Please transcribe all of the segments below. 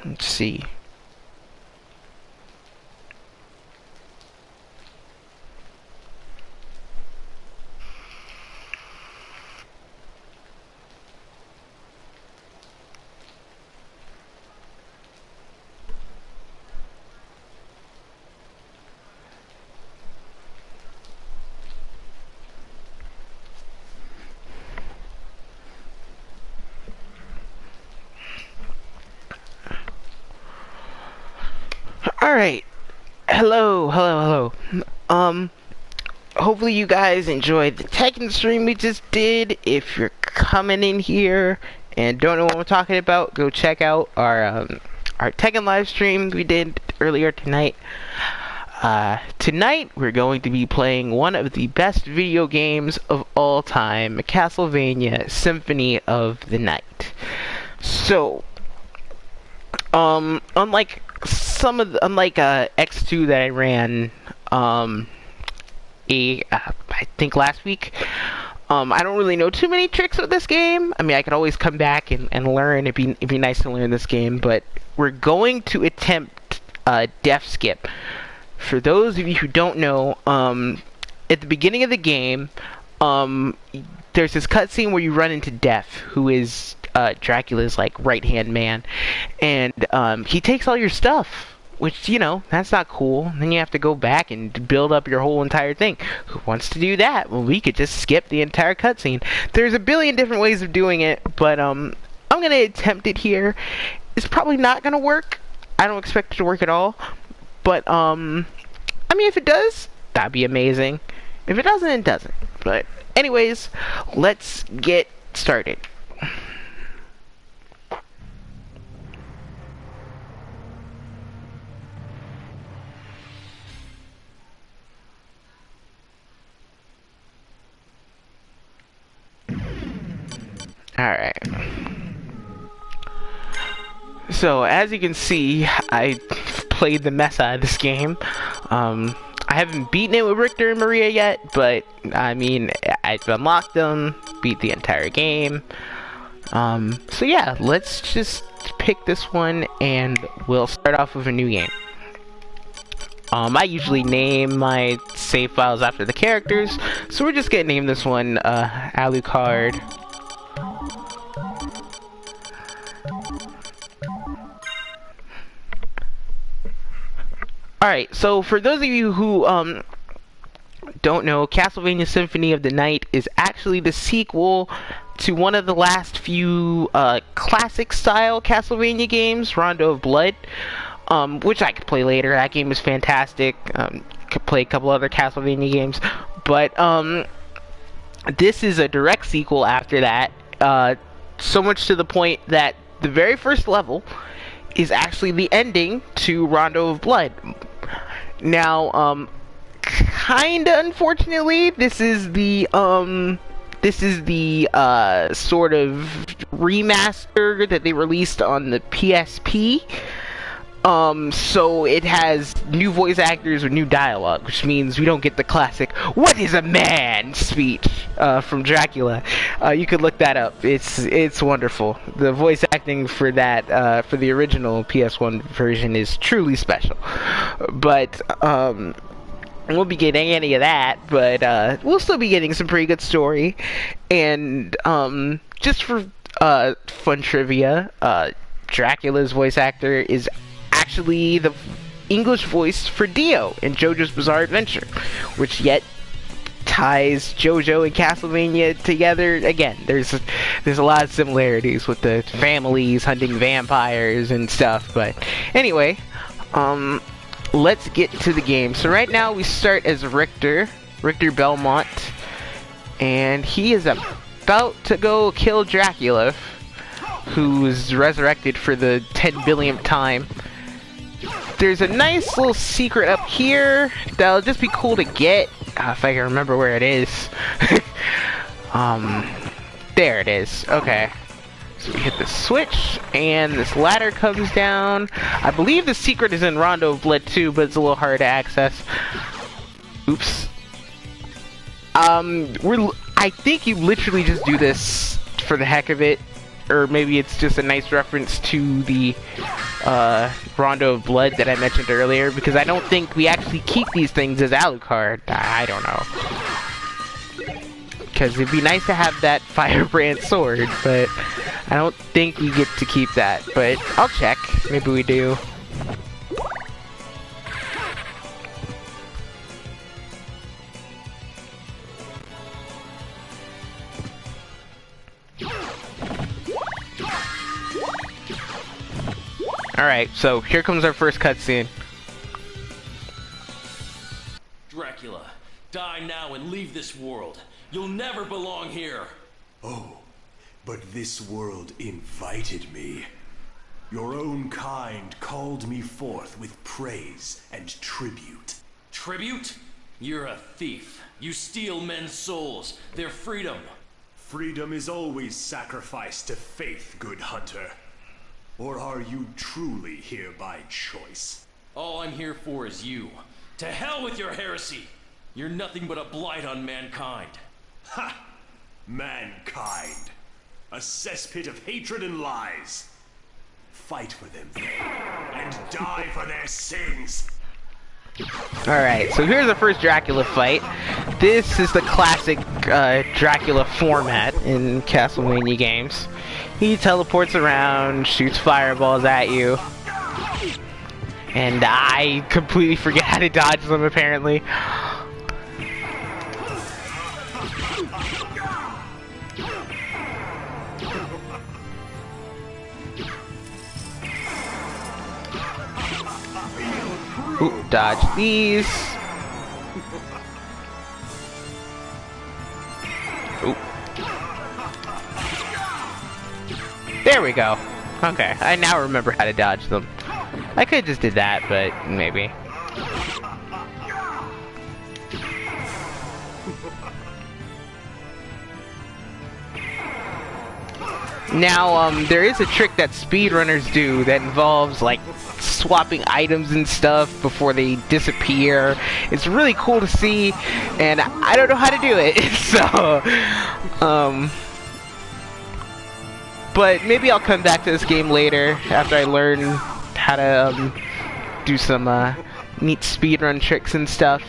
Let's see. Alright. Hello. Hopefully you guys enjoyed the Tekken stream we just did. If you're coming in here and don't know what I'm talking about, go check out our Tekken live stream we did earlier tonight. Tonight we're going to be playing one of the best video games of all time, Castlevania Symphony of the Night. So, unlike X2 that I ran, I think last week, I don't really know too many tricks with this game. I mean, I could always come back and learn. It'd be nice to learn this game, but we're going to attempt Death Skip. For those of you who don't know, at the beginning of the game, there's this cutscene where you run into Death, who is Dracula's like right-hand man, and he takes all your stuff, which, you know, that's not cool. Then you have to go back and build up your whole entire thing. Who wants to do that? Well, we could just skip the entire cutscene. There's a billion different ways of doing it, but I'm gonna attempt it here. It's probably not gonna work. I don't expect it to work at all, but I mean, if it does, that'd be amazing. If it doesn't, it doesn't. But anyways, let's get started. Alright. So, as you can see, I played the mess out of this game. I haven't beaten it with Richter and Maria yet, but, I mean, I've unlocked them, beat the entire game. So yeah, let's just pick this one, and we'll start off with a new game. I usually name my save files after the characters, so we're just gonna name this one, Alucard. Alright, so for those of you who don't know, Castlevania Symphony of the Night is actually the sequel to one of the last few classic-style Castlevania games, Rondo of Blood, which I could play later. That game is fantastic. Could play a couple other Castlevania games, but this is a direct sequel after that, so much to the point that the very first level is actually the ending to Rondo of Blood. Now, kinda unfortunately, this is the sort of remaster that they released on the PSP. So it has new voice actors with new dialogue, which means we don't get the classic "What is a man?" speech from Dracula. You could look that up. It's wonderful. The voice acting for that for the original PS1 version is truly special. But we won't be getting any of that, but we'll still be getting some pretty good story. And just for fun trivia, Dracula's voice actor is actually the English voice for Dio in JoJo's Bizarre Adventure, which yet ties JoJo and Castlevania together. Again, there's a lot of similarities with the families hunting vampires and stuff. But anyway, let's get to the game. So right now we start as Richter Belmont, and he is about to go kill Dracula, who's resurrected for the 10 billionth time. There's a nice little secret up here that'll just be cool to get, if I can remember where it is. There it is. Okay. So we hit the switch, and this ladder comes down. I believe the secret is in Rondo of Blood too, but it's a little hard to access. Oops. I think you literally just do this for the heck of it. or maybe it's just a nice reference to the Rondo of Blood that I mentioned earlier, because I don't think we actually keep these things as Alucard. I don't know. Because it'd be nice to have that Firebrand sword, but I don't think we get to keep that. But I'll check. Maybe we do. Alright, so here comes our first cutscene. Dracula, die now and leave this world. You'll never belong here. Oh, but this world invited me. Your own kind called me forth with praise and tribute. Tribute? You're a thief. You steal men's souls, their freedom. Freedom is always sacrificed to faith, good hunter. Or are you truly here by choice? All I'm here for is you. To hell with your heresy! You're nothing but a blight on mankind. Ha! Mankind. A cesspit of hatred and lies. Fight for them, and die for their sins! Alright, so here's the first Dracula fight. This is the classic Dracula format in Castlevania games. He teleports around, shoots fireballs at you. And I completely forget how to dodge them, apparently. Ooh, dodge these. Ooh. There we go. Okay, I now remember how to dodge them. I could just did that, but maybe. Now, there is a trick that speedrunners do that involves, like, swapping items and stuff before they disappear. It's really cool to see, and I don't know how to do it, so, but maybe I'll come back to this game later after I learn how to, do some, neat speedrun tricks and stuff.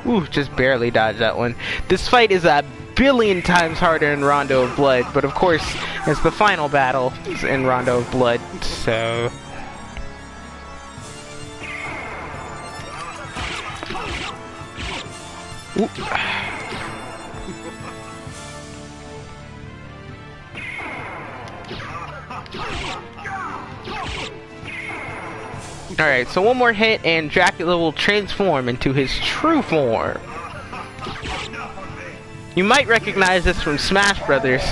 Ooh, just barely dodged that one. This fight is a billion times harder in Rondo of Blood, but of course, it's the final battle in Rondo of Blood, so... Ooh. Alright, so one more hit and Dracula will transform into his true form. You might recognize this from Smash Brothers.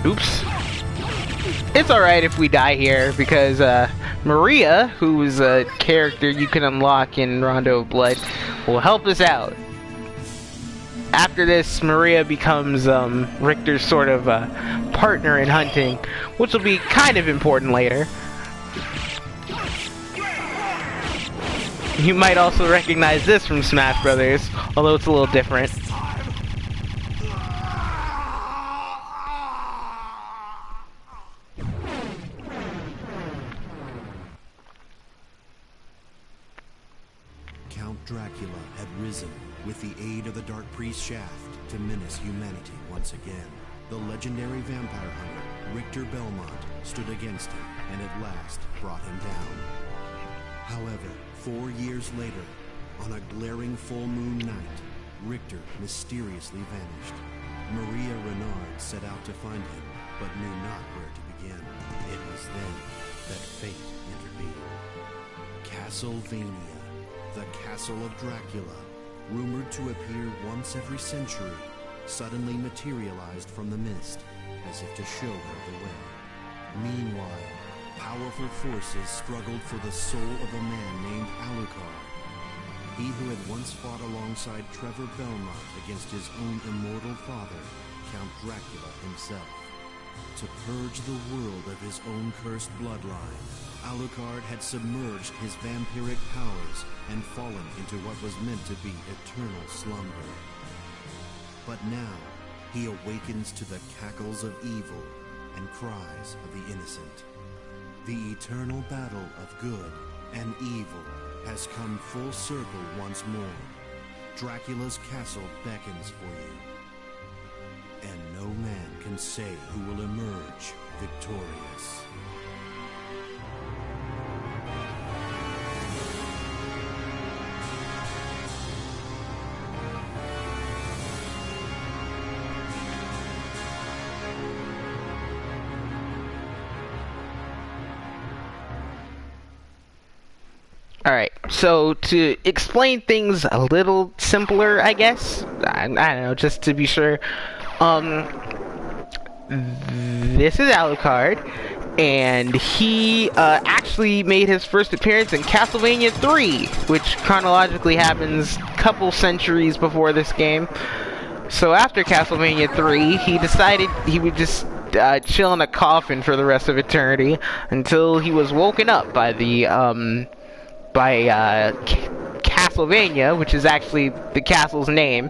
Oops. It's alright if we die here, because Maria, who is a character you can unlock in Rondo of Blood, will help us out. After this, Maria becomes Richter's sort of partner in hunting, which will be kind of important later. You might also recognize this from Smash Brothers, although it's a little different. Count Dracula had risen with the aid of the Dark Priest Shaft to menace humanity once again. The legendary vampire hunter, Richter Belmont, stood against him and at last brought him down. However, 4 years later, on a glaring full moon night, Richter mysteriously vanished. Maria Renard set out to find him, but knew not where to begin. It was then that fate intervened. Castlevania, the Castle of Dracula, rumored to appear once every century, suddenly materialized from the mist, as if to show her the way. Meanwhile, powerful forces struggled for the soul of a man named Alucard. He who had once fought alongside Trevor Belmont against his own immortal father, Count Dracula himself. To purge the world of his own cursed bloodline, Alucard had submerged his vampiric powers and fallen into what was meant to be eternal slumber. But now, he awakens to the cackles of evil and cries of the innocent. The eternal battle of good and evil has come full circle once more. Dracula's castle beckons for you, and no man can say who will emerge victorious. Alright, so to explain things a little simpler, I guess, I don't know, just to be sure, this is Alucard, and he actually made his first appearance in Castlevania 3, which chronologically happens a couple centuries before this game. So after Castlevania 3, he decided he would just chill in a coffin for the rest of eternity until he was woken up by the Castlevania, which is actually the castle's name,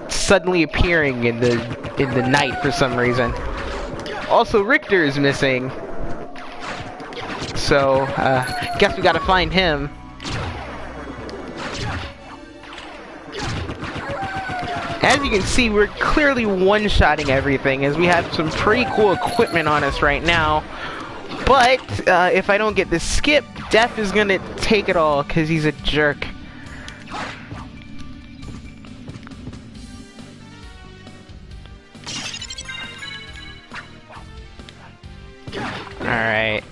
suddenly appearing in the night for some reason. Also, Richter is missing, so guess we gotta find him. As you can see, we're clearly one-shotting everything, as we have some pretty cool equipment on us right now. But if I don't get this skip, Death is gonna take it all because he's a jerk. Alright.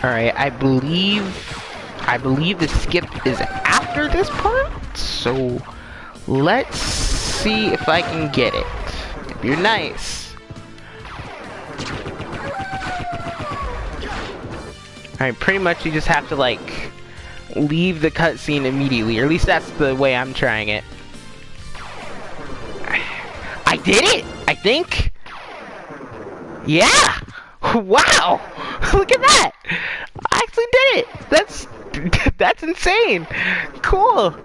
Alright, I believe the skip is after this part, so let's see if I can get it. If you're nice. Alright, pretty much you just have to, like, leave the cutscene immediately. Or at least that's the way I'm trying it. I did it! I think! Yeah! Wow! Look at that! I actually did it! That's insane! Cool!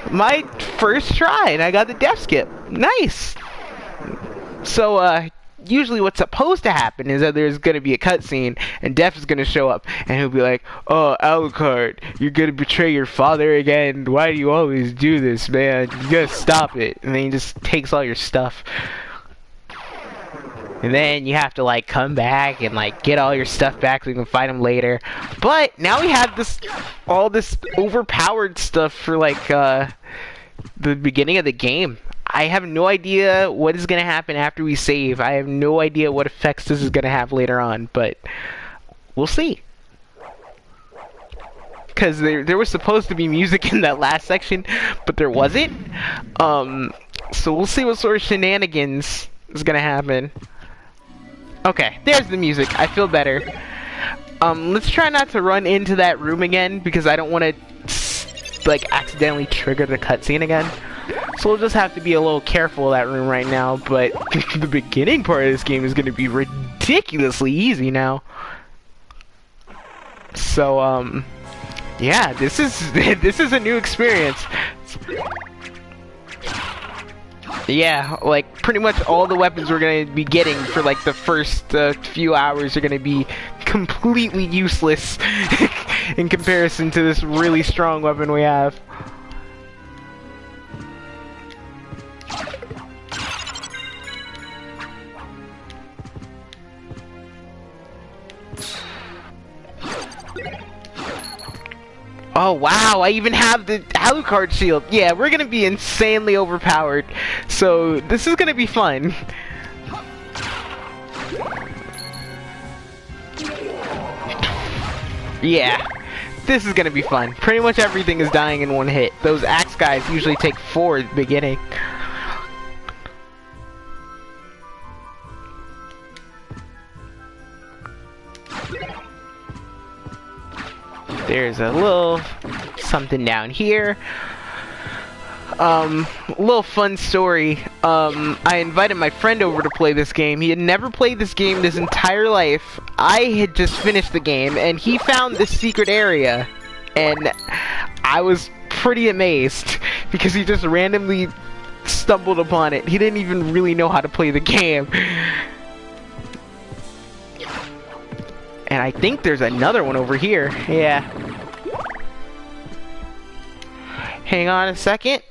My first try, and I got the death skip. Nice! So, usually what's supposed to happen is that there's gonna be a cutscene, and Death is gonna show up, and he'll be like, "Oh, Alucard, you're gonna betray your father again? Why do you always do this, man? You gotta stop it." And then he just takes all your stuff. And then you have to, like, come back and, like, get all your stuff back so you can fight him later. But now we have all this overpowered stuff for, like, the beginning of the game. I have no idea what is going to happen after we save. I have no idea what effects this is going to have later on, but we'll see. Because there was supposed to be music in that last section, but there wasn't. So we'll see what sort of shenanigans is going to happen. Okay, there's the music. I feel better. Let's try not to run into that room again, because I don't want to, like, accidentally trigger the cutscene again. So we'll just have to be a little careful of that room right now, but the beginning part of this game is going to be ridiculously easy now. So, yeah, this is a new experience. Yeah, like, pretty much all the weapons we're going to be getting for, like, the first few hours are going to be completely useless in comparison to this really strong weapon we have. Oh wow, I even have the Alucard shield. Yeah, we're gonna be insanely overpowered. So this is gonna be fun. Yeah, this is gonna be fun. Pretty much everything is dying in one hit. Those axe guys usually take 4 at the beginning. There's a little something down here. Little fun story. I invited my friend over to play this game. He had never played this game his entire life. I had just finished the game, and he found this secret area, and I was pretty amazed because he just randomly stumbled upon it. He didn't even really know how to play the game. And I think there's another one over here. Yeah. Hang on a second.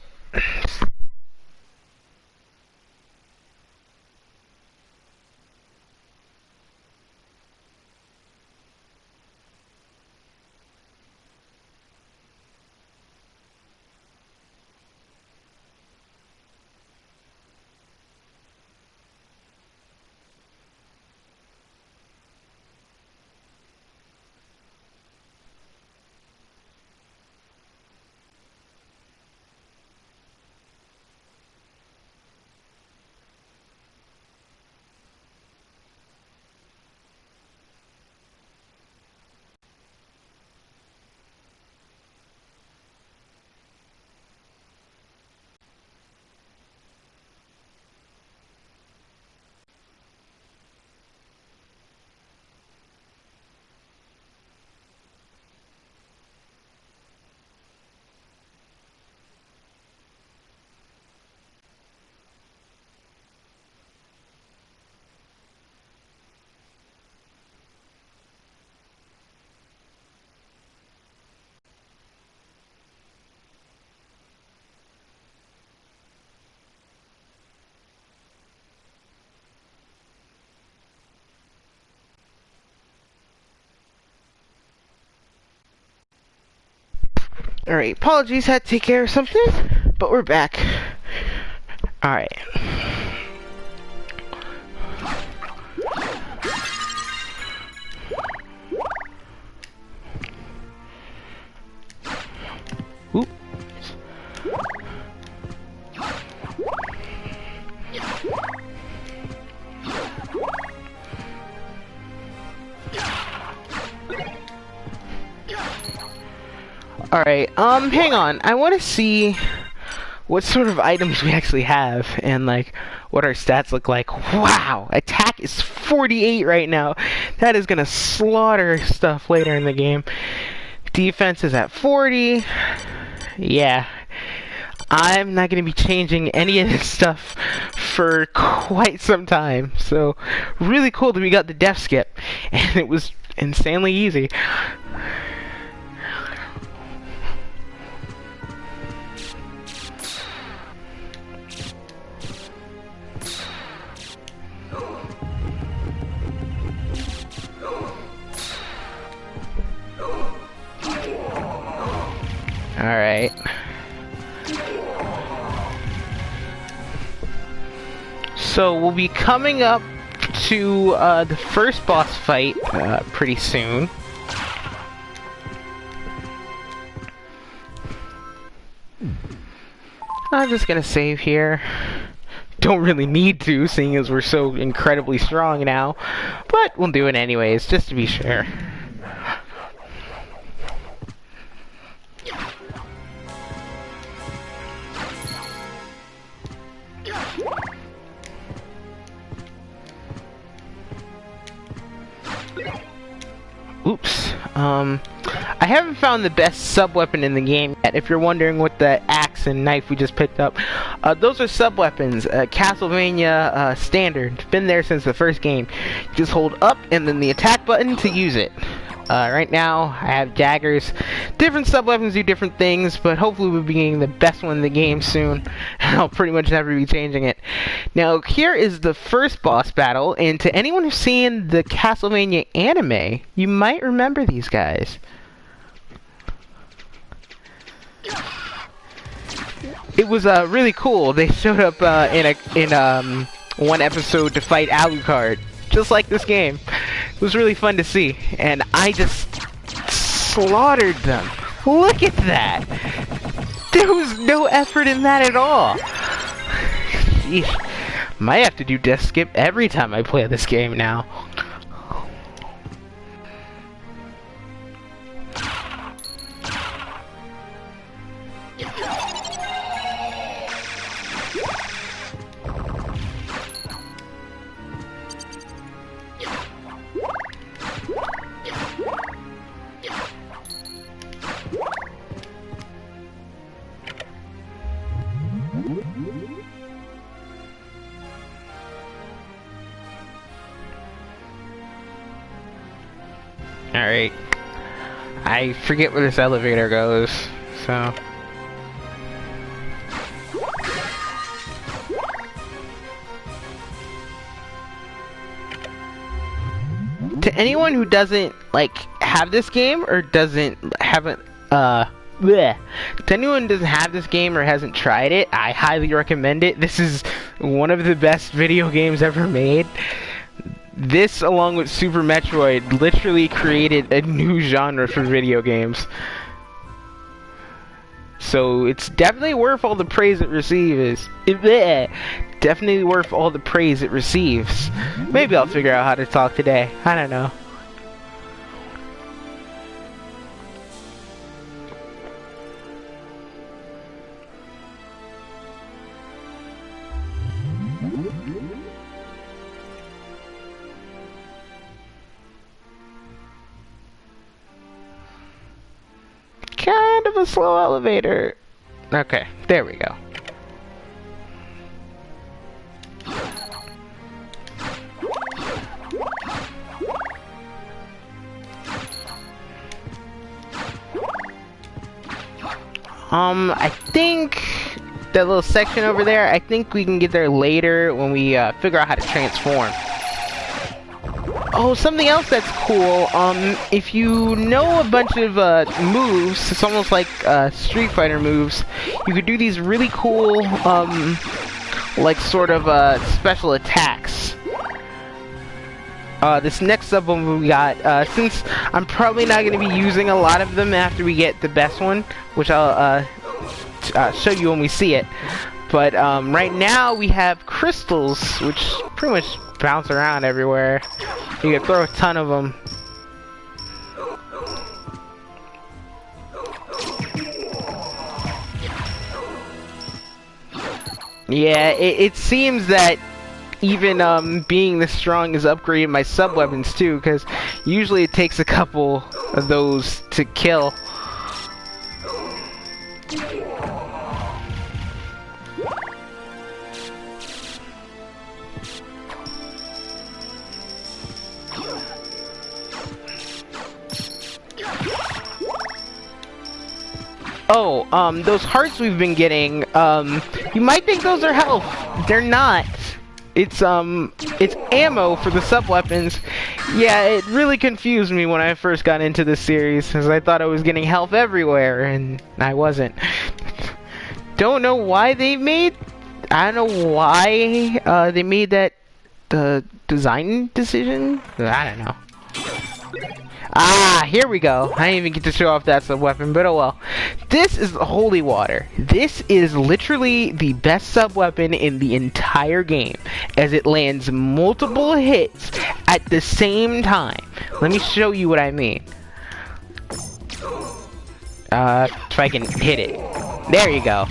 Alright, apologies, had to take care of something, but we're back. Alright. Oop. Alright, hang on. I want to see what sort of items we actually have and, like, what our stats look like. Wow! Attack is 48 right now. That is gonna slaughter stuff later in the game. Defense is at 40. Yeah. I'm not gonna be changing any of this stuff for quite some time. So, really cool that we got the death skip. And it was insanely easy. Alright. So we'll be coming up to the first boss fight pretty soon. I'm just gonna save here. Don't really need to, seeing as we're so incredibly strong now. But we'll do it anyways, just to be sure. Oops. I haven't found the best sub-weapon in the game yet. If you're wondering what the axe and knife we just picked up, those are sub-weapons. Castlevania Standard. Been there since the first game. You just hold up and then the attack button to use it. Right now, I have daggers. Different sub-weapons do different things, but hopefully we'll be getting the best one in the game soon. I'll pretty much never be changing it. Now, here is the first boss battle, and to anyone who's seen the Castlevania anime, you might remember these guys. It was really cool. They showed up in one episode to fight Alucard, just like this game. It was really fun to see, and I just slaughtered them. Look at that! There was no effort in that at all. Jeez. Might have to do death skip every time I play this game now. Alright. I forget where this elevator goes, so... To anyone who doesn't, like, have this game, or haven't, bleh. To anyone who doesn't have this game or hasn't tried it, I highly recommend it. This is one of the best video games ever made. This, along with Super Metroid, literally created a new genre for video games. So it's definitely worth all the praise it receives. Definitely worth all the praise it receives. Maybe I'll figure out how to talk today. I don't know. Kind of a slow elevator. Okay, there we go. I think that little section over there, I think we can get there later when we figure out how to transform. Oh, something else that's cool, if you know a bunch of moves, it's almost like Street Fighter moves, you could do these really cool, like sort of special attacks. This next sub one we got, since I'm probably not going to be using a lot of them after we get the best one, which I'll show you when we see it. But right now we have crystals, which pretty much bounce around everywhere. You can throw a ton of them. Yeah, it seems that even being this strong is upgrading my sub-weapons too, because usually it takes a couple of those to kill. Oh, those hearts we've been getting, you might think those are health. They're not. It's ammo for the sub-weapons. Yeah, it really confused me when I first got into this series, because I thought I was getting health everywhere, and I wasn't. Don't know why they made... I don't know why, they made that, design decision? I don't know. Ah, here we go. I didn't even get to show off that sub-weapon, but oh well. This is the Holy Water. This is literally the best sub-weapon in the entire game, as it lands multiple hits at the same time. Let me show you what I mean. If I can hit it. There you go.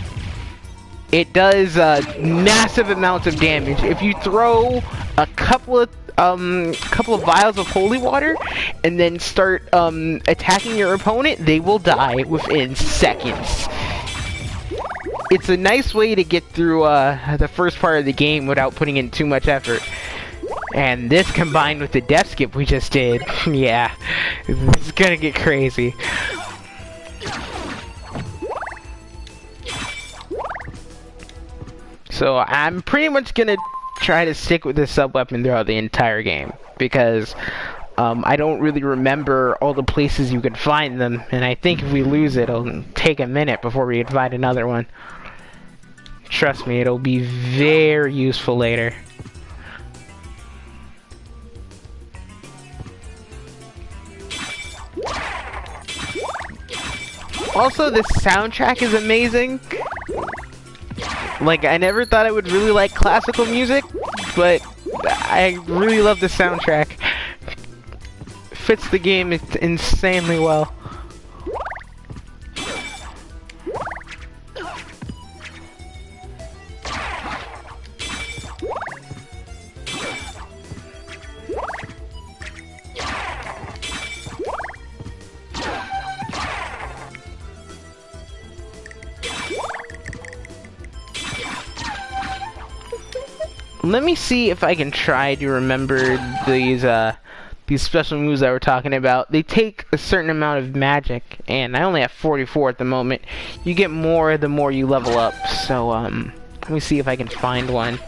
It does massive amounts of damage. If you throw a couple of vials of holy water and then start attacking your opponent, they will die within seconds. It's a nice way to get through the first part of the game without putting in too much effort. And this combined with the death skip we just did, yeah, it's gonna get crazy. So I'm pretty much gonna try to stick with this sub-weapon throughout the entire game, because I don't really remember all the places you can find them, and I think if we lose it, it'll take a minute before we can find another one. Trust me, it'll be very useful later. Also, this soundtrack is amazing. Like, I never thought I would really like classical music, but I really love the soundtrack. Fits the game insanely well. let me see if I can try to remember these special moves that we're talking about. They take a certain amount of magic, and I only have 44 at the moment. You get more the more you level up. So let me see if I can find one.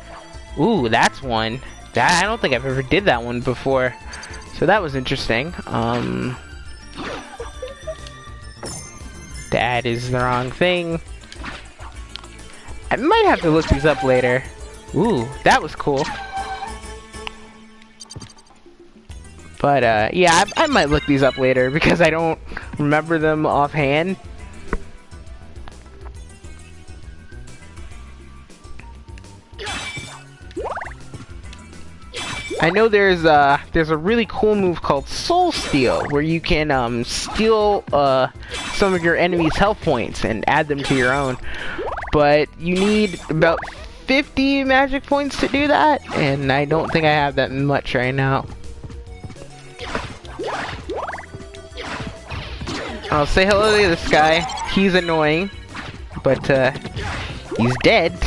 Ooh, that's one. I don't think I've ever did that one before. So that was interesting. That is the wrong thing. I might have to look these up later. Ooh, that was cool. But, yeah, I might look these up later because I don't remember them offhand. I know there's a really cool move called Soul Steal, where you can, steal, some of your enemy's health points and add them to your own. But you need about 50 magic points to do that, and I don't think I have that much right now. I'll say hello to this guy. He's annoying, but he's dead.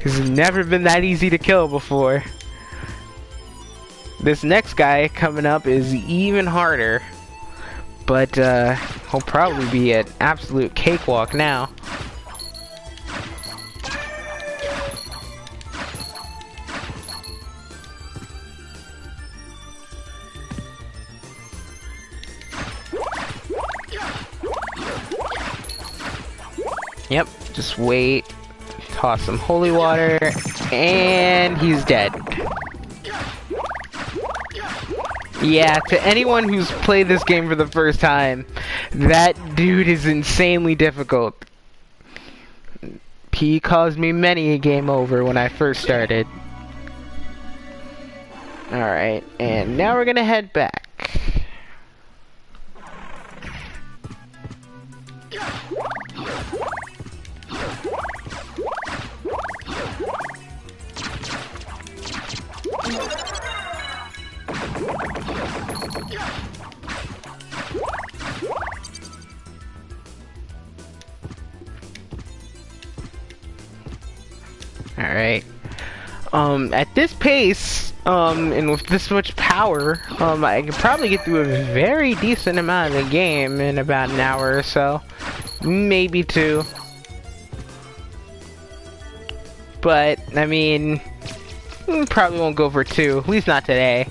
He's never been that easy to kill before. This next guy coming up is even harder, but he'll probably be an absolute cakewalk now. Yep, just wait, toss some holy water, and he's dead. Yeah, to anyone who's played this game for the first time, that dude is insanely difficult. He caused me many a game over when I first started. Alright, and now we're gonna head back. Alright. At this pace, and with this much power, I could probably get through a very decent amount of the game in about an hour or so. Maybe two. But, I mean, probably won't go for two. At least not today.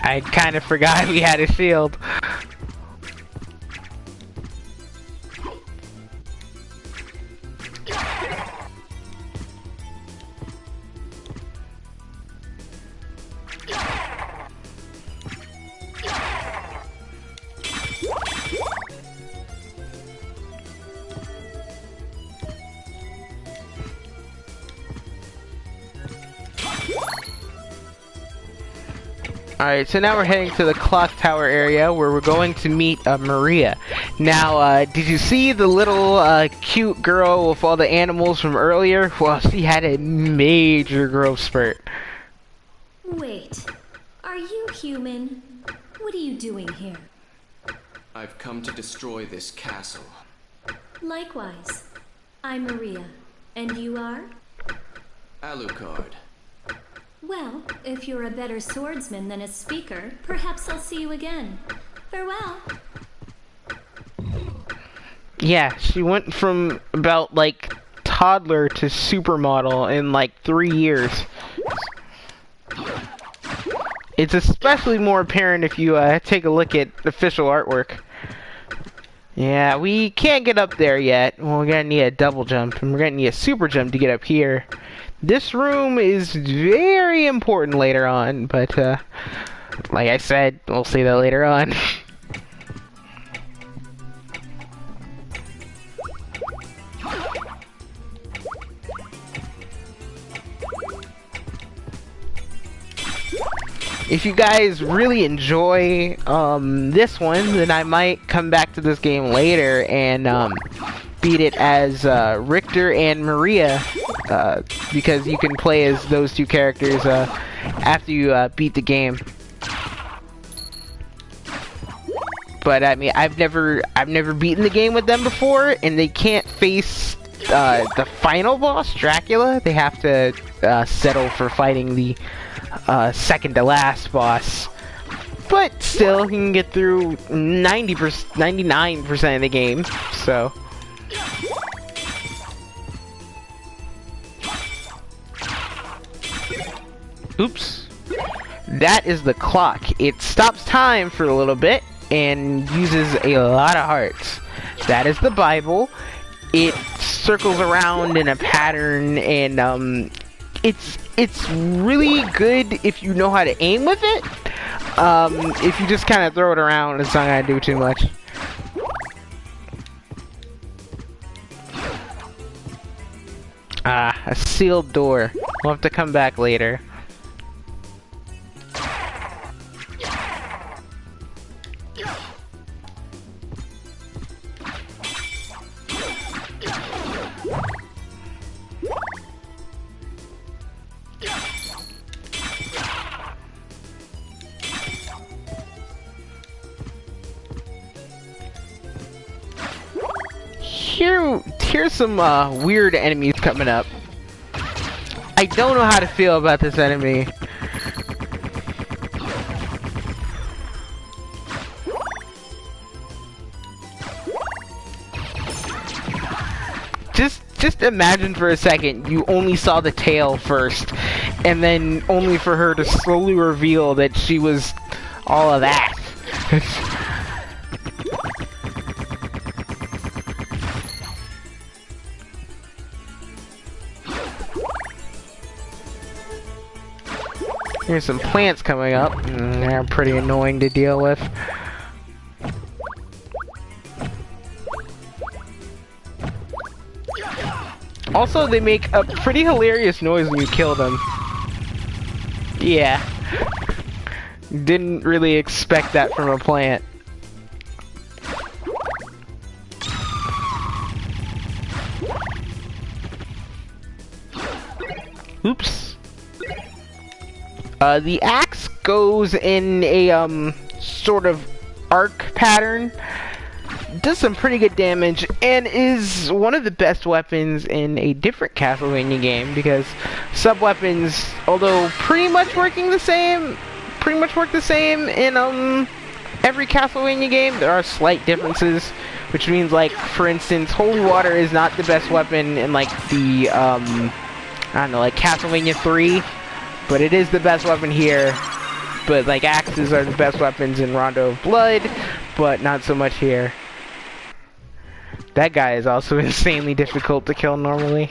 I kind of forgot we had a shield. Alright, so now we're heading to the clock tower area where we're going to meet Maria. Now, did you see the little cute girl with all the animals from earlier? Well, she had a major growth spurt. Wait, are you human? What are you doing here? I've come to destroy this castle. Likewise. I'm Maria. And you are? Alucard. Well, if you're a better swordsman than a speaker, perhaps I'll see you again. Farewell. Yeah, she went from about, like, toddler to supermodel in, like, 3 years. It's especially more apparent if you take a look at official artwork. Yeah, we can't get up there yet. Well, we're gonna need a double jump, and we're gonna need a super jump to get up here. This room is very important later on, but like I said, we'll see that later on. If you guys really enjoy this one, then I might come back to this game later and beat it as Richter and Maria, because you can play as those two characters after you beat the game. But I mean, I've never beaten the game with them before, and they can't face the final boss, Dracula. They have to settle for fighting the second to last boss. But still, you can get through 99% of the game, so. Oops. That is the clock. It stops time for a little bit and uses a lot of hearts. That is the Bible. It circles around in a pattern, and it's really good if you know how to aim with it. If you just kind of throw it around, it's not gonna do too much. Ah, a sealed door. We'll have to come back later. Here's some weird enemies coming up. I don't know how to feel about this enemy. Just imagine for a second you only saw the tail first, and then only for her to slowly reveal that she was all of that. Here's some plants coming up. They're pretty annoying to deal with. Also, they make a pretty hilarious noise when you kill them. Yeah. Didn't really expect that from a plant. Oops. The axe goes in a sort of arc pattern, does some pretty good damage, and is one of the best weapons in a different Castlevania game, because sub-weapons, although pretty much work the same in every Castlevania game, there are slight differences, which means, like, for instance, holy water is not the best weapon in, like, the I don't know, like Castlevania 3. But it is the best weapon here. But like axes are the best weapons in Rondo of Blood, but not so much here. That guy is also insanely difficult to kill normally.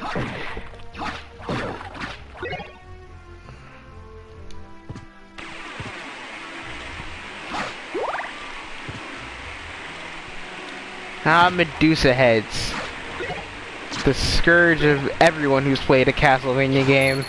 Ah, Medusa heads. The scourge of everyone who's played a Castlevania game.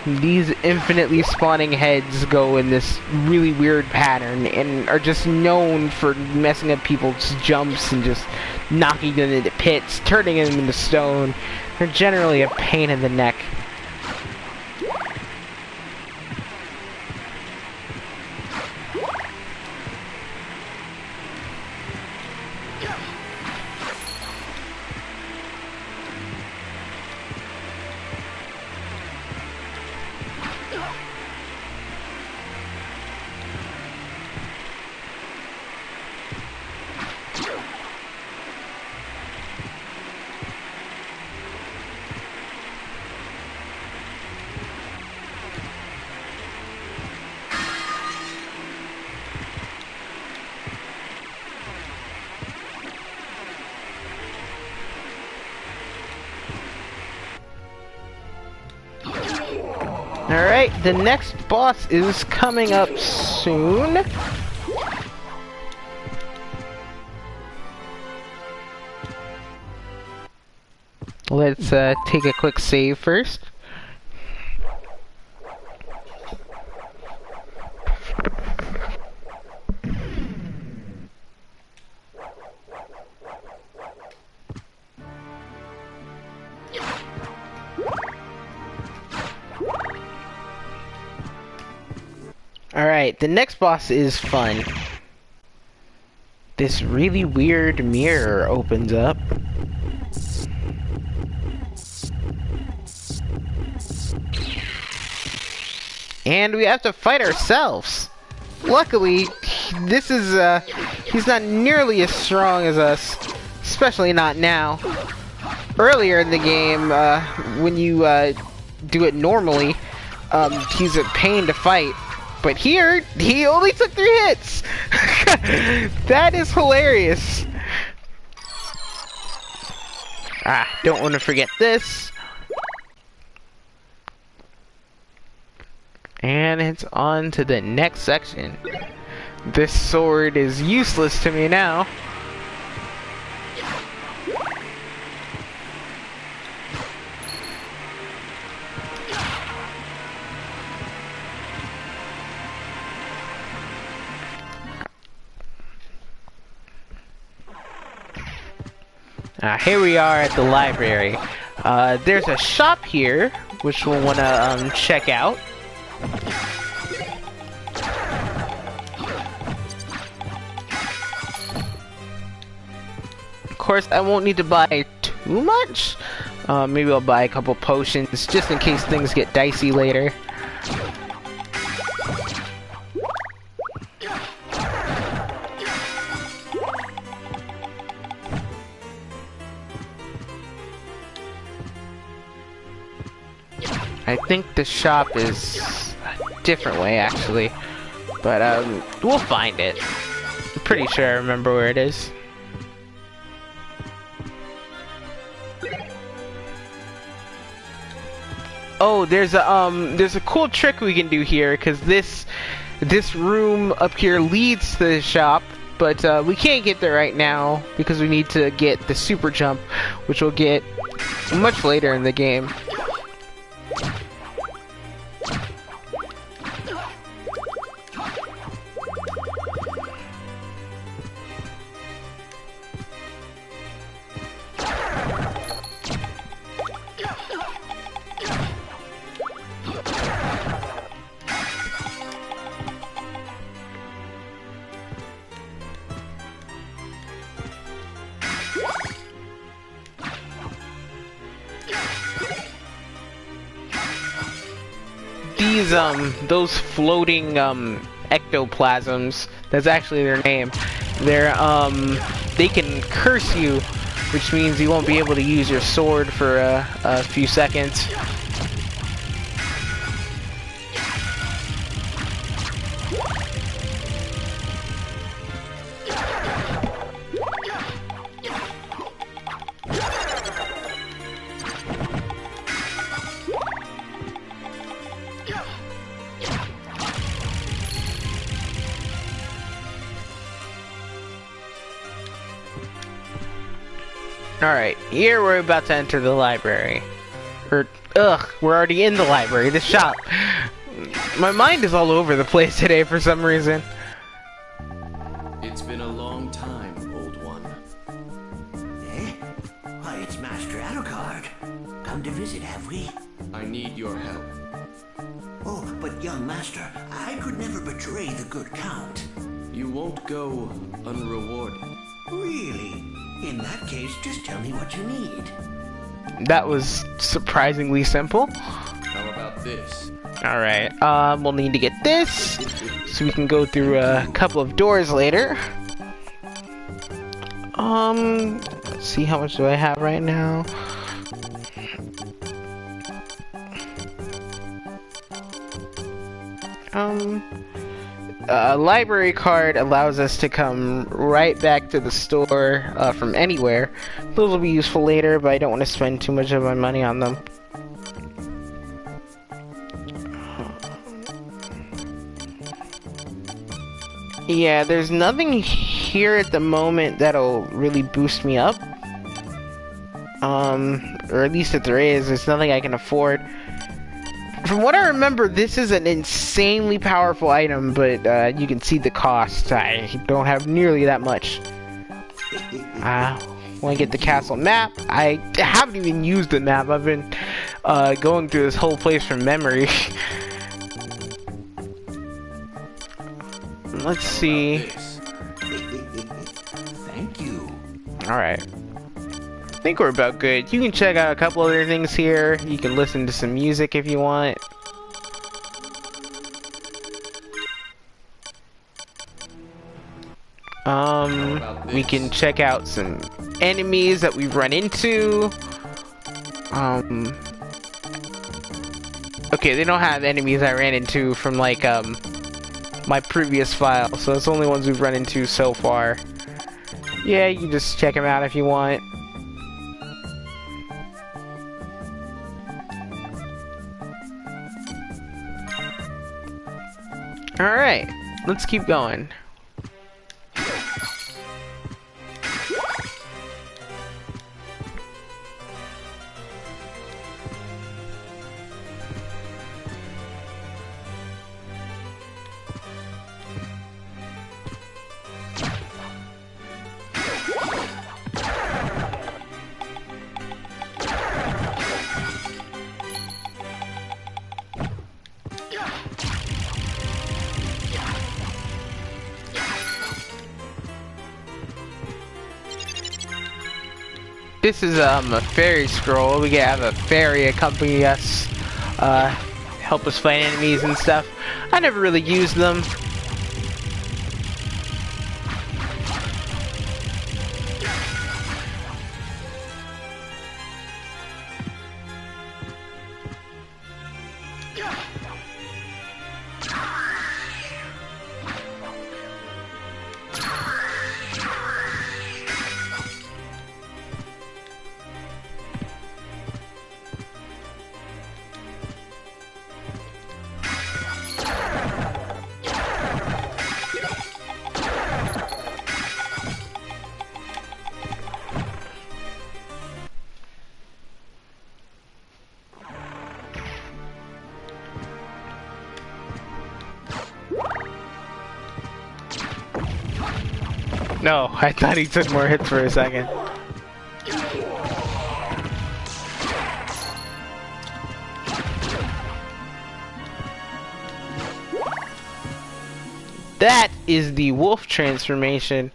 These infinitely spawning heads go in this really weird pattern and are just known for messing up people's jumps and just knocking them into pits, turning them into stone. They're generally a pain in the neck. Alright, the next boss is coming up soon. Let's take a quick save first. Alright, the next boss is fun. This really weird mirror opens up. And we have to fight ourselves. Luckily, this is, he's not nearly as strong as us. Especially not now. Earlier in the game, when you, do it normally, he's a pain to fight. But here, he only took 3 hits! That is hilarious! Ah, don't want to forget this. And it's on to the next section. This sword is useless to me now. Here we are at the library. There's a shop here, which we'll want to check out. Of course, I won't need to buy too much. Maybe I'll buy a couple potions just in case things get dicey later. I think the shop is a different way, actually. But, we'll find it. I'm pretty sure I remember where it is. Oh, there's a cool trick we can do here, because this room up here leads to the shop, but, we can't get there right now, because we need to get the super jump, which we'll get much later in the game. These, those floating, ectoplasms, that's actually their name, they can curse you, which means you won't be able to use your sword for a few seconds. Alright, here we're about to enter the library. We're already in the library, the shop. My mind is all over the place today for some reason. It's been a long time, old one. Eh? Why, it's Master Alucard. Come to visit, have we? I need your help. Oh, but young Master, I could never betray the good Count. You won't go unrewarded. Really? In that case, just tell me what you need. That was surprisingly simple. How about this? Alright, we'll need to get this, so we can go through a couple of doors later. Let's see, how much do I have right now? A library card allows us to come right back to the store from anywhere. Those will be useful later, but I don't want to spend too much of my money on them. Yeah, there's nothing here at the moment that'll really boost me up. Or at least if there is, there's nothing I can afford. From what I remember, this is an insanely powerful item, but you can see the cost. I don't have nearly that much. Want to get the castle map. I haven't even used the map. I've been going through this whole place from memory. Let's see. Thank you. Alright. I think we're about good. You can check out a couple other things here. You can listen to some music if you want. We can check out some enemies that we've run into. Okay, they don't have enemies I ran into from like my previous file, so it's only ones we've run into so far. Yeah, you can just check them out if you want. Alright, let's keep going. This is a fairy scroll. We can have a fairy accompany us, help us fight enemies and stuff. I never really used them. No, I thought he took more hits for a second. That is the wolf transformation.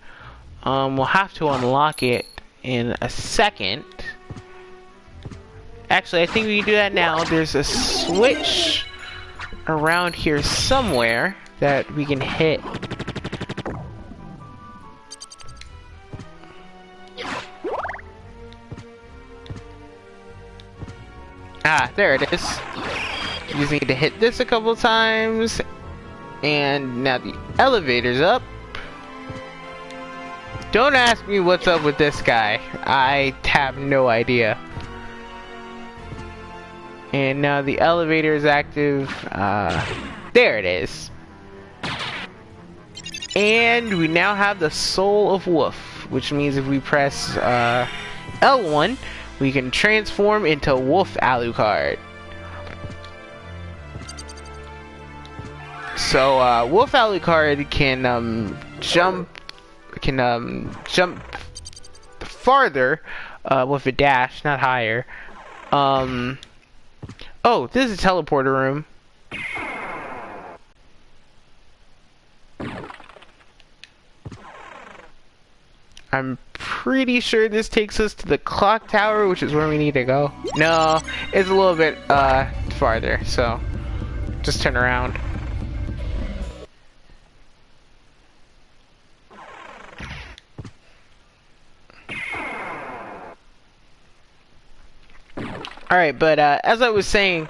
We'll have to unlock it in a second. Actually, I think we can do that now. There's a switch around here somewhere that we can hit. Ah, there it is. You just need to hit this a couple times. And now the elevator's up. Don't ask me what's up with this guy. I have no idea. And now the elevator is active. There it is. And we now have the Soul of Wolf, which means if we press L1, we can transform into Wolf Alucard. So Wolf Alucard can jump farther with a dash, not higher. Oh, this is a teleporter room. I'm pretty sure this takes us to the clock tower, which is where we need to go. No, it's a little bit farther, so just turn around. Alright, but as I was saying,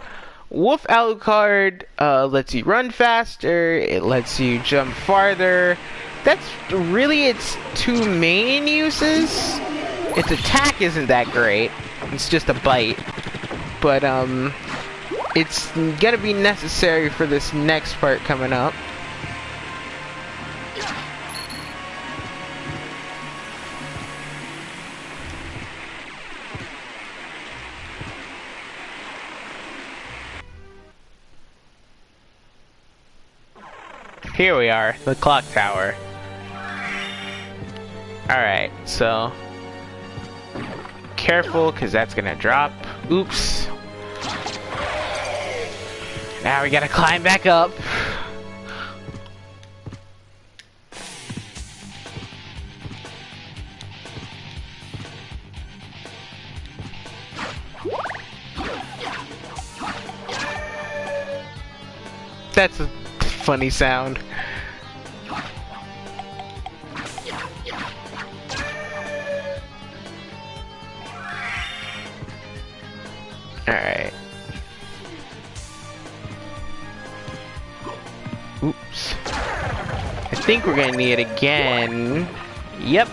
Wolf Alucard lets you run faster, it lets you jump farther. That's really its two main uses. Its attack isn't that great, it's just a bite. But it's gonna be necessary for this next part coming up. Here we are, the clock tower. Alright, so careful, because that's gonna drop. Oops. Now we gotta climb back up. That's a funny sound. Alright. Oops. I think we're gonna need it again. Yep.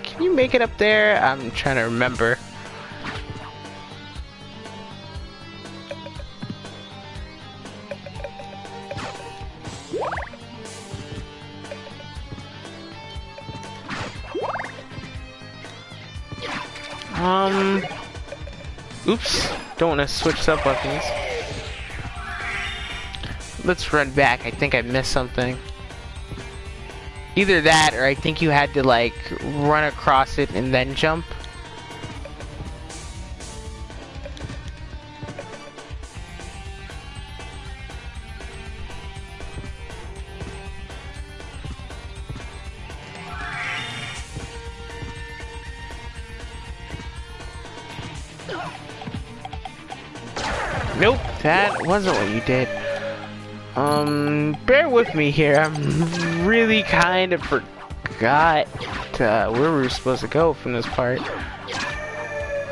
Can you make it up there? I'm trying to remember. Oops. Don't want to switch up weapons. Let's run back. I think I missed something. Either that, or I think you had to, like, run across it and then jump. Nope, that wasn't what you did. Bear with me here. I'm really kind of forgot where we were supposed to go from this part.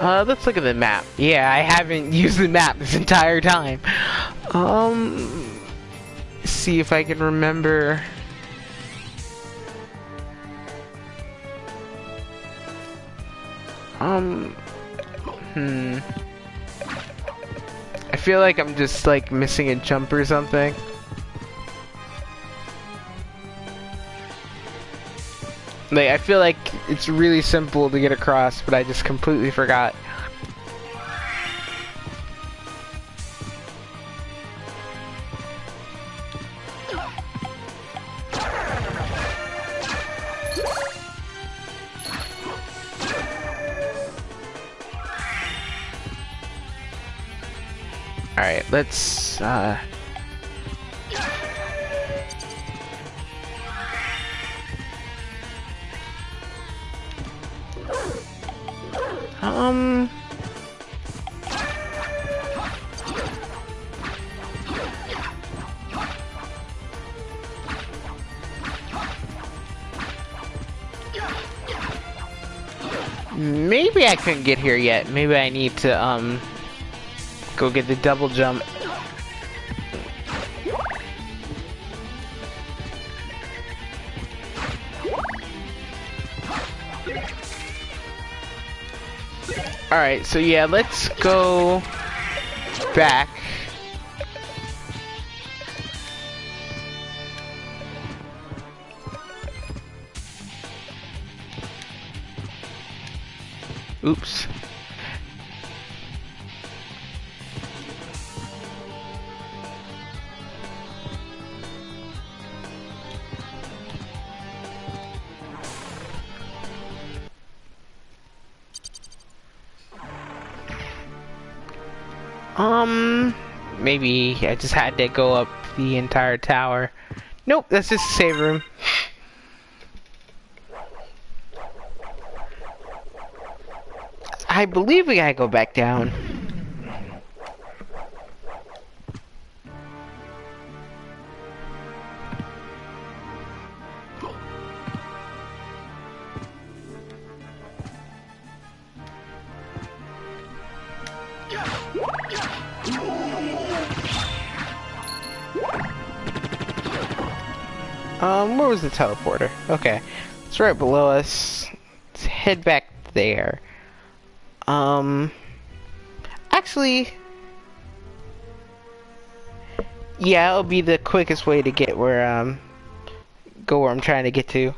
Let's look at the map. Yeah, I haven't used the map this entire time. See if I can remember. I feel like I'm just like missing a jump or something. Like, I feel like it's really simple to get across, but I just completely forgot. Alright, let's, maybe I couldn't get here yet. Maybe I need to, go get the double jump. Alright, so yeah, let's go back. Oops. Maybe I just had to go up the entire tower. Nope, that's just a save room. I believe we gotta go back down. Where was the teleporter? Okay, it's right below us. Let's head back there. Actually, Yeah, it'll be the quickest way to get where go where I'm trying to get to.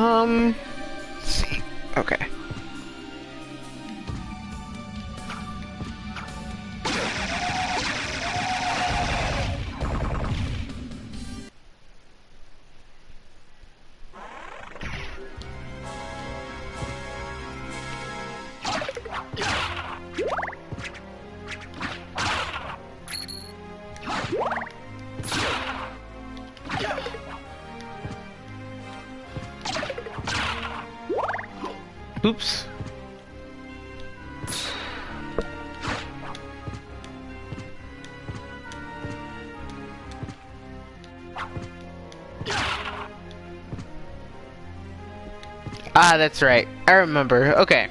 Let's see. Okay. Oops. Ah, that's right. I remember. Okay.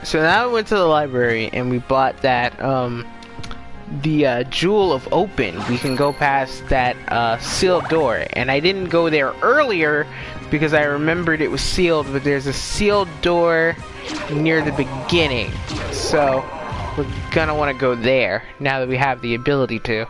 So now we went to the library and we bought that, the Jewel of Open. We can go past that, sealed door. And I didn't go there earlier because I remembered it was sealed, but there's a sealed door near the beginning. So we're gonna want to go there now that we have the ability to.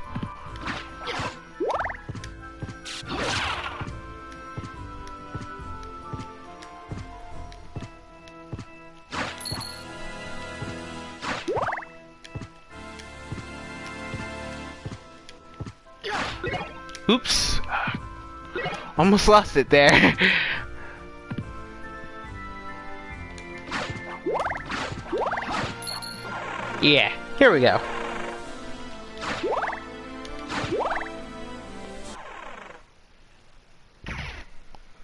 Oops. Almost lost it there. Yeah, here we go.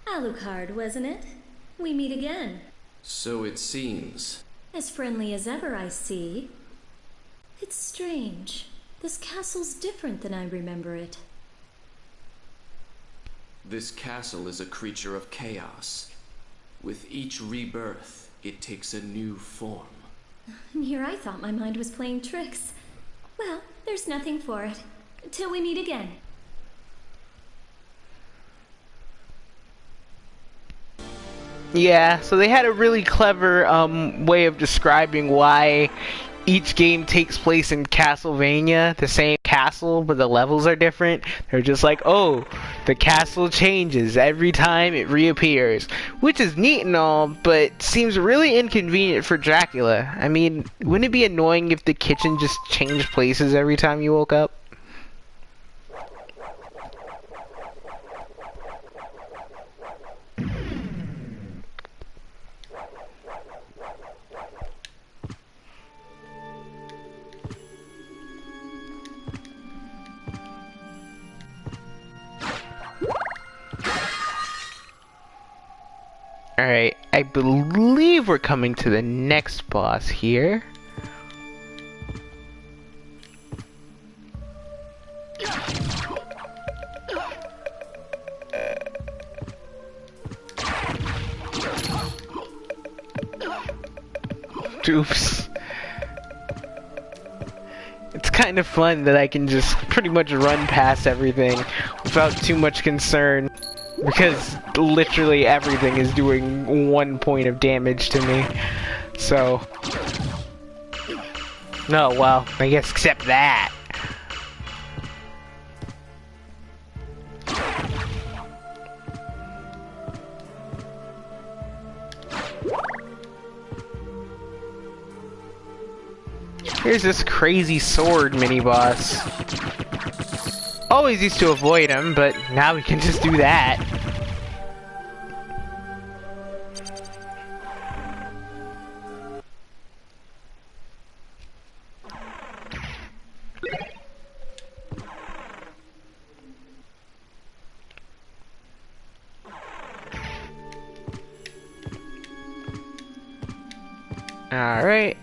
Alucard, wasn't it? We meet again. So it seems. As friendly as ever, I see. It's strange. This castle's different than I remember it. This castle is a creature of chaos. With each rebirth, it takes a new form. And here I thought my mind was playing tricks. Well, there's nothing for it. Till we meet again. Yeah, so they had a really clever way of describing why each game takes place in Castlevania, the same castle, but the levels are different. They're just like, oh, the castle changes every time it reappears, which is neat and all, but seems really inconvenient for Dracula. I mean, wouldn't it be annoying if the kitchen just changed places every time you woke up? Alright, I believe we're coming to the next boss here. Oops. It's kind of fun that I can just pretty much run past everything without too much concern. Because literally everything is doing 1 point of damage to me. So. No, well, I guess except that. Here's this crazy sword mini-boss. Always used to avoid him, but now we can just do that. Alright.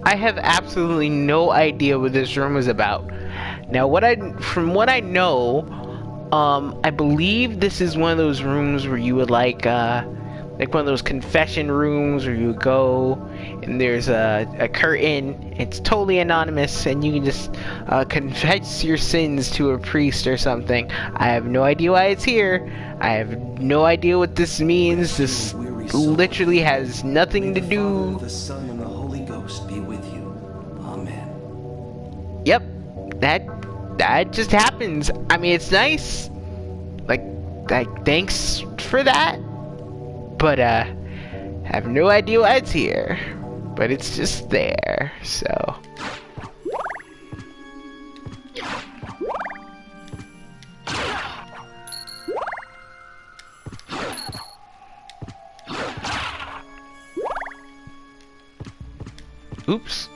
I have absolutely no idea what this room is about. Now, from what I know, I believe this is one of those rooms where you would like one of those confession rooms where you would go and there's a curtain. It's totally anonymous and you can just confess your sins to a priest or something. I have no idea why it's here. I have no idea what this means. This literally has nothing to do. The Son and the Holy Ghost be with you. Amen. Yep, that just happens. I mean, it's nice. Like thanks for that. But have no idea why it's here. But it's just there. So. Oops.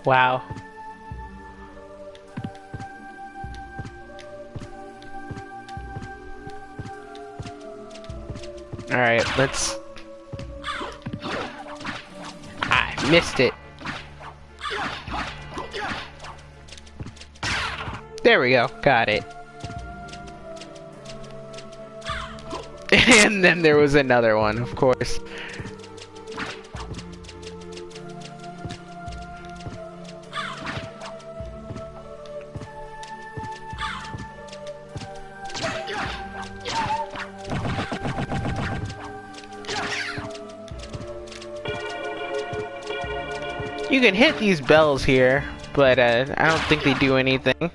Wow. Alright, let's... I missed it. There we go, got it. And then there was another one, of course. You can hit these bells here, but I don't think they do anything.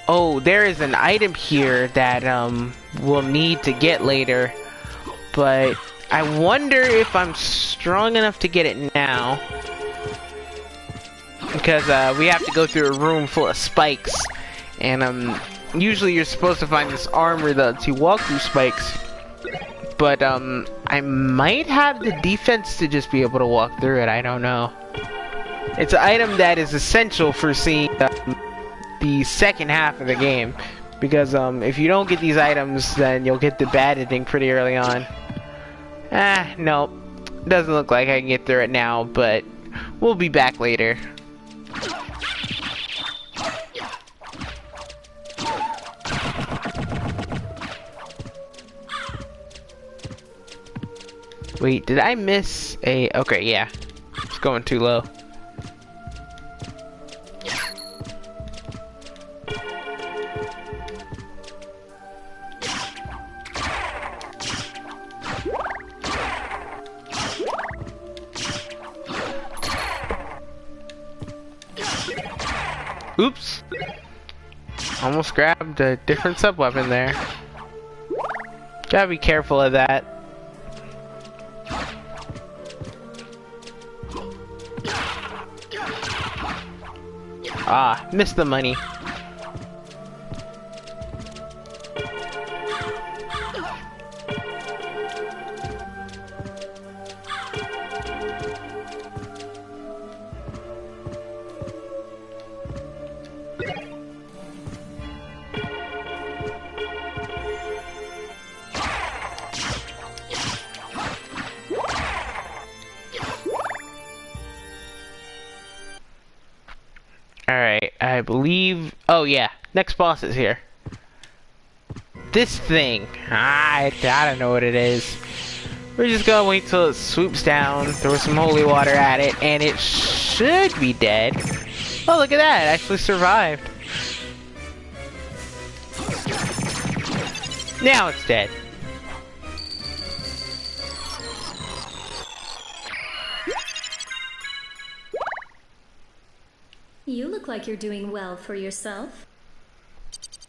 Oh, there is an item here that we'll need to get later, but I wonder if I'm strong enough to get it now, because we have to go through a room full of spikes, and usually you're supposed to find this armor that lets you walk through spikes. But, I might have the defense to just be able to walk through it, I don't know. It's an item that is essential for seeing the second half of the game. Because, if you don't get these items, then you'll get the bad ending pretty early on. No. Doesn't look like I can get through it now, but we'll be back later. Wait, did I miss a... Okay, yeah. It's going too low. Oops. Almost grabbed a different sub-weapon there. Gotta be careful of that. Ah, missed the money. Alright, I believe... Oh yeah, next boss is here. This thing. I don't know what it is. We're just gonna wait till it swoops down, throw some holy water at it, and it should be dead. Oh, look at that, it actually survived. Now it's dead. You look like you're doing well for yourself.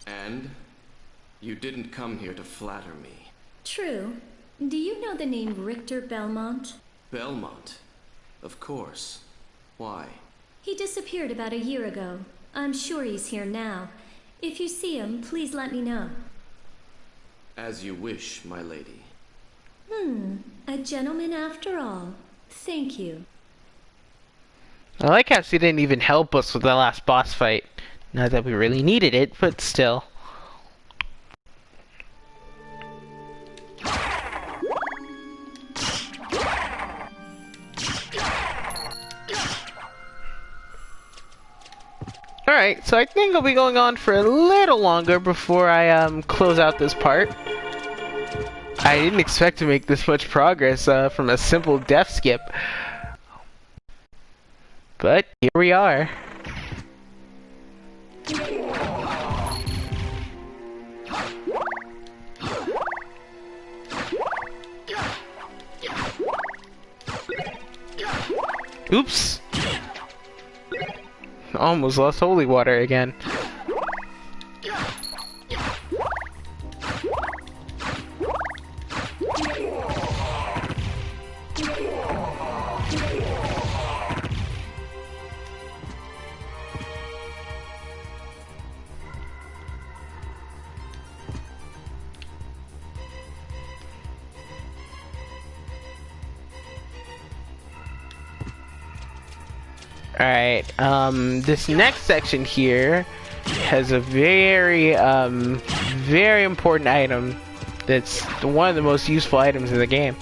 And? You didn't come here to flatter me. True. Do you know the name Richter Belmont? Belmont? Of course. Why? He disappeared about a year ago. I'm sure he's here now. If you see him, please let me know. As you wish, my lady. A gentleman after all. Thank you. I like how she didn't even help us with the last boss fight. Not that we really needed it, but still. Alright, so I think I'll be going on for a little longer before I close out this part. I didn't expect to make this much progress from a simple death skip. But here we are. Oops! Almost lost holy water again. Alright, this next section here has a very important item that's one of the most useful items in the game.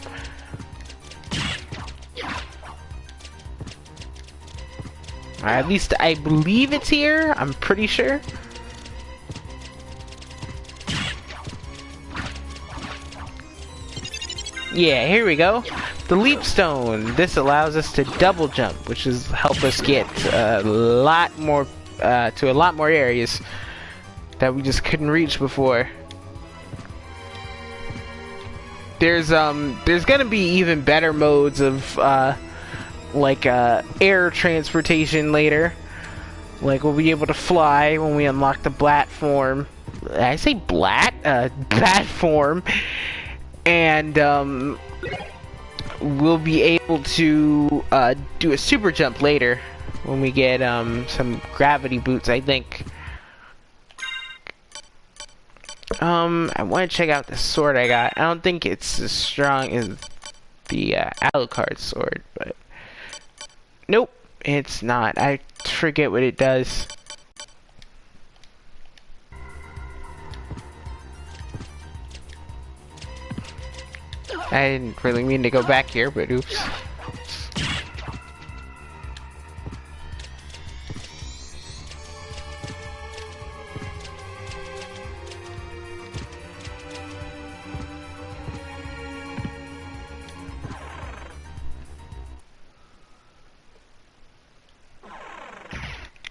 At least I believe it's here, I'm pretty sure. Yeah, here we go. The leap stone. This allows us to double jump, which is help us get a lot more to a lot more areas that we just couldn't reach before. There's gonna be even better modes of like air transportation later. Like we'll be able to fly when we unlock the platform. Did I say platform? And we'll be able to do a super jump later when we get some gravity boots, I think. I want to check out the sword I got. I don't think it's as strong as the Alucard sword, but nope, it's not. I forget what it does. I didn't really mean to go back here, but oops.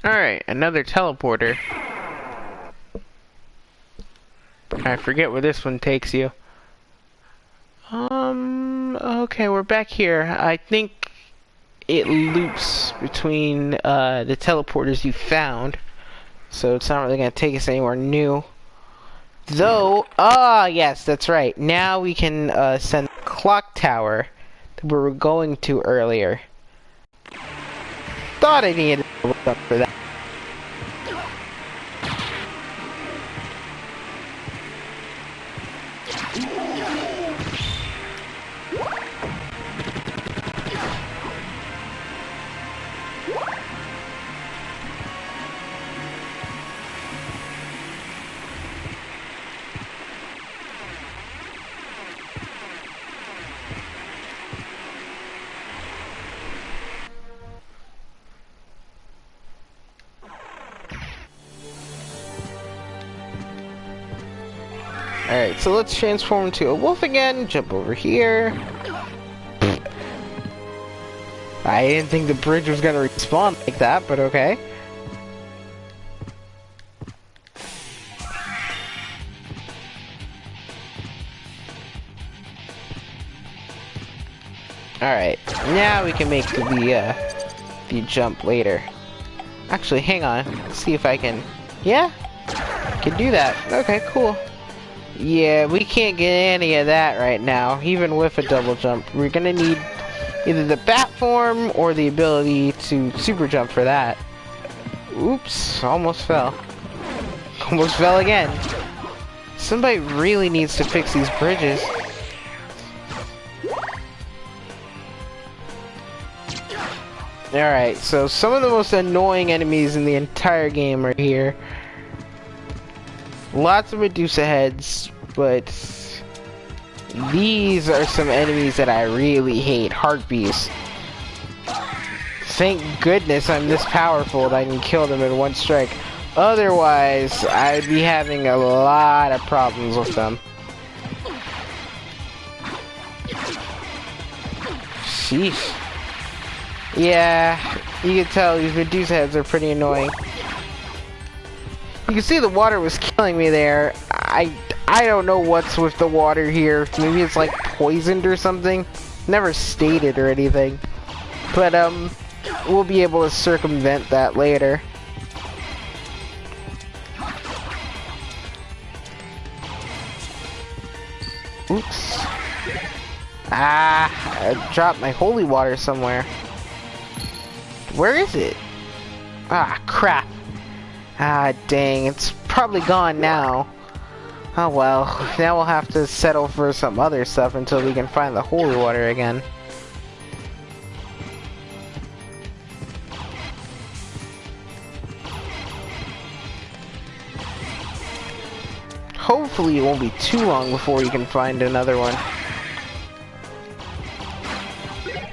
Alright, another teleporter. I forget where this one takes you. Okay, we're back here. I think it loops between the teleporters you found, so it's not really gonna take us anywhere new. Though, yes, that's right. Now we can send the clock tower that we were going to earlier. Thought I needed to look up for that. Alright, so let's transform into a wolf again, jump over here. I didn't think the bridge was gonna respawn like that, but okay. Alright, now we can make the jump later. Actually, hang on, let's see if I can... Yeah? I can do that. Okay, cool. Yeah, we can't get any of that right now, even with a double jump. We're gonna need either the bat form or the ability to super jump for that. Oops, almost fell. Almost fell again. Somebody really needs to fix these bridges. Alright, so some of the most annoying enemies in the entire game are here. Lots of Medusa heads, but these are some enemies that I really hate. Harpies. Thank goodness I'm this powerful that I can kill them in one strike. Otherwise, I'd be having a lot of problems with them. Sheesh. Yeah, you can tell these Medusa heads are pretty annoying. You can see the water was killing me there. I don't know what's with the water here. Maybe it's like poisoned or something. Never stated or anything. But we'll be able to circumvent that later. Oops. I dropped my holy water somewhere. Where is it? Ah, crap. Ah, dang, it's probably gone now. Oh well, now we'll have to settle for some other stuff until we can find the holy water again. Hopefully it won't be too long before you can find another one.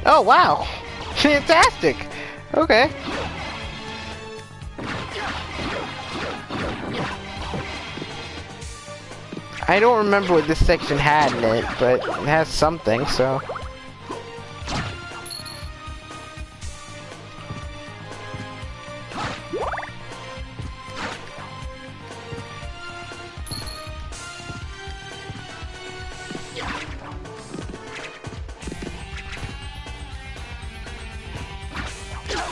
Oh wow! Fantastic! Okay. I don't remember what this section had in it, but it has something, so...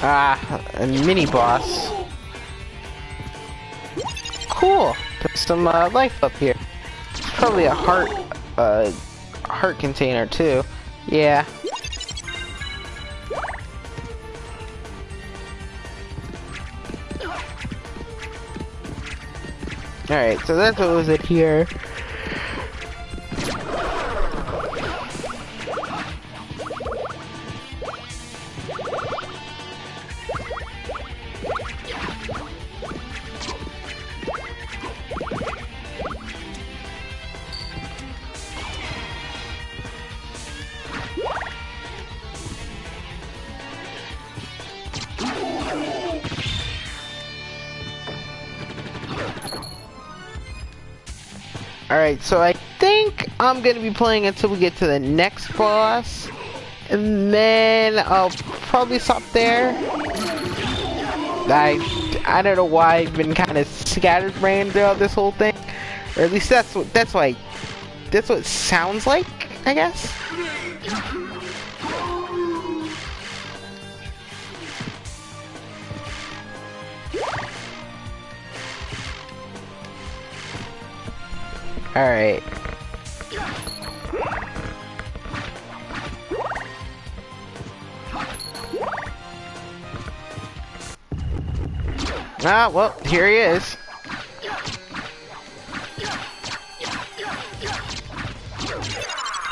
Ah, a mini boss. Cool. There's some life up here. It's probably a heart container too. Yeah. Alright, so that's what was it here. Alright, so I think I'm gonna be playing until we get to the next boss, and then I'll probably stop there. I don't know why I've been kind of scatterbrained throughout this whole thing, or at least that's what it sounds like, I guess. Alright. Ah, well, here he is.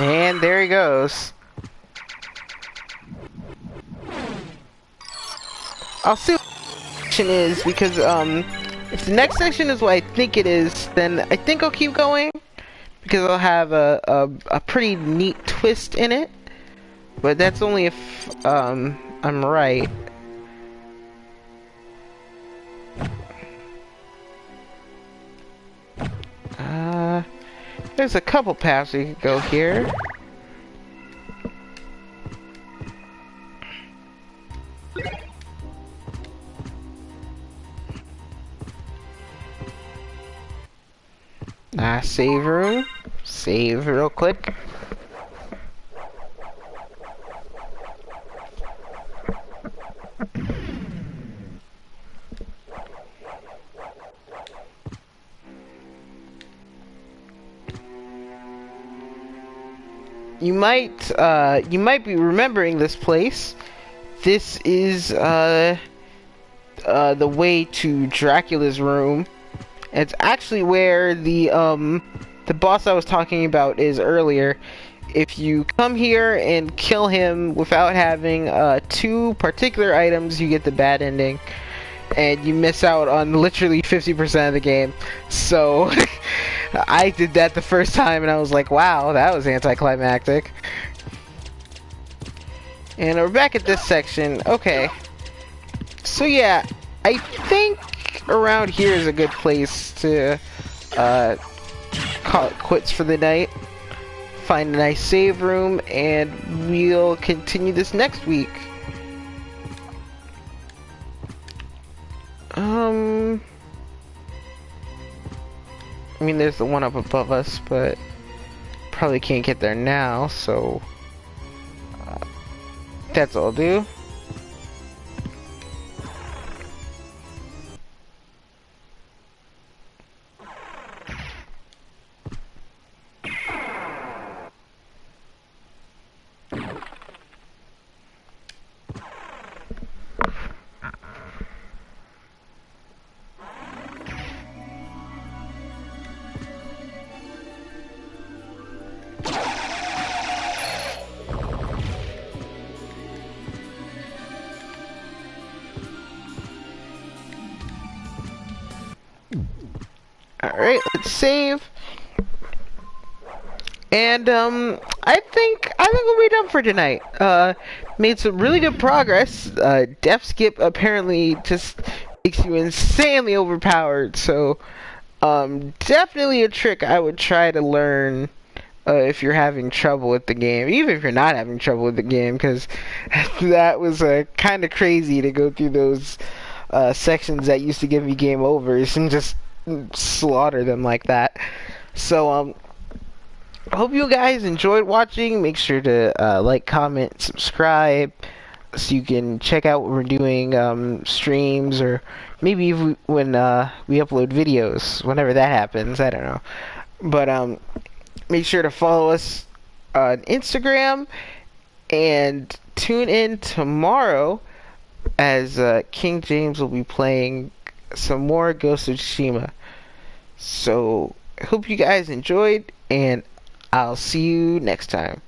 And there he goes. I'll see what the section is, because, if the next section is what I think it is, then I think I'll keep going, because I'll have a pretty neat twist in it. But that's only if I'm right. There's a couple paths we could go here. Save room. Save real quick. You might be remembering this place. This is the way to Dracula's room. It's actually where the boss I was talking about is earlier. if you come here and kill him without having 2 particular items, you get the bad ending, and you miss out on literally 50% of the game. So I did that the first time and I was like, wow, that was anticlimactic. And we're back at this section. Okay, so yeah, I think around here is a good place to call it quits for the night. Find a nice save room, and we'll continue this next week. I mean, there's the one up above us, but probably can't get there now, so that's all I'll do. Alright, let's save. And I think we'll be done for tonight. Made some really good progress. Def skip apparently just makes you insanely overpowered, so definitely a trick I would try to learn if you're having trouble with the game, even if you're not having trouble with the game, because that was kind of crazy to go through those sections that used to give me game overs and just slaughter them like that. So I hope you guys enjoyed watching. Make sure to like, comment, subscribe, so you can check out what we're doing, streams, or maybe when we upload videos, whenever that happens. I don't know, but make sure to follow us on Instagram, and tune in tomorrow as King James will be playing some more Ghost of Tsushima. So I hope you guys enjoyed, and I'll see you next time.